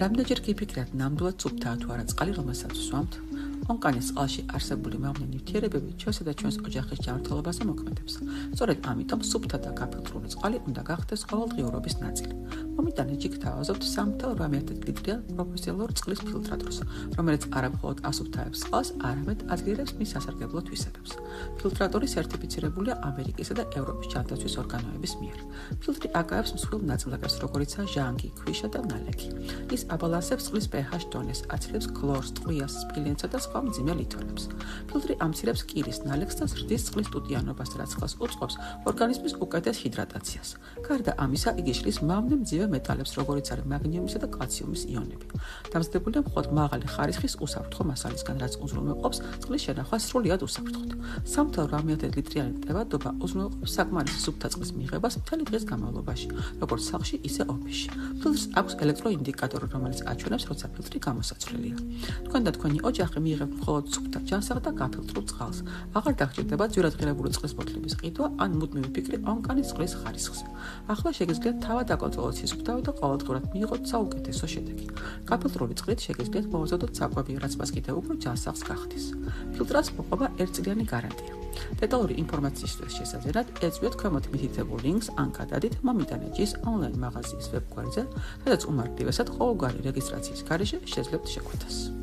რამდენჯერ გიფიქრეთ, ნამდვილად სუფთაა თუ არა წყალი, რომელსაც ვსვამთ? ონკანის წყალში არსებული მავნე ნივთიერებები ჩვენსა და ჩვენს ოჯახის ჯანმრთელობაზე მოქმედებს. სწორედ ამიტომ სუფთა და გაფილტრული წყალი უნდა გახდეს ყოველდღიურობის ნაწილი. მომიტანე ჯიქ თავაზობთ 3.8 ლიტრიან პროფესიონალურ წყლის ფილტრატორს, რომელიც არა მხოლოდ ასუფთავებს წყალს, არამედ აზრიერებს მის სასარგებლო თვისებებს. ფილტრატორი სერტიფიცირებულია ამერიკისა და ევროპის ჯანდაცვის ორგანოების მიერ. ფილტრი აკავებს მსხვილ ნაწილაკებს, როგორიცაა ჟანგი, ქვიშა და ნალექი. ის აბალანსებს წყლის pH დონეს, აცილებს ქლორს, ტყვიას, სპილენძსა და სხვა მძიმე ლითონებს. ფილტრი ამცირებს კირის ნალექს და ზრდის წყლის ტუტიანობას, რაც ხელს უწყობს ორგანიზმის უკეთეს ჰიდრატაციას. გარდა ამისა, იგი შლის მავნე მძიმე მეტალებს, როგორიც არის მაგნიუმისა და კალციუმის იონები. დამზადებულია მხოლოდ მაღალი ხარისხის უსაფრთხო მასალისგან, რაც უზრუნველყოფს წყლის შენახვა სრულიად უსაფრთხოდ. 3.8 ლიტრიანი ტევადობა უზრუნველყოფს საკმარისი სუფთა წყლის მიღებას მთელი დღის განმავლობაში, როგორც სახლში, ისე ოფისში. ფილტრს აქვს ელექტროინდიკატორი, რომელიც აჩვენებს, როცა ფილტრი გამოსაცვლელია. თქვენ და თქვენი ოჯახი მიიღებთ მხოლოდ სუფთა ჯანსაღ და გაფილტრულ წყალს. აღარ დაგჭირდებათ ძვირადღირებული წყლის ბოთლების ყიდვა ან მუდმივი ფიქრი ონკანის წყლის ხარისხზე. ახლა შეგიძლიათ თავად აკონტროლოთ სისუფთავე და ყოველდღურად მიიღოთ საუკეთესო შედეგი. გაფილტრული წყლით შეგიძლიათ მოვაზოდოთ საკვები, რაც მას კიდევ უფრო ჯანსაღს გახდის. ფილტრას მოყვება 1 წლიანი გარანტია. დეტალური ინფორმაციის შესაძლებლად ეწვიოთ ქვემოთ მითითებულ ლინკს ან გადადით მომიტანე ჯის ონლაინ მაღაზიის ვებგვერდზე, სადაც უმარტივესად ყოველგვარი რეგისტრაციის გარეშე შეძლებთ შეხვედრას.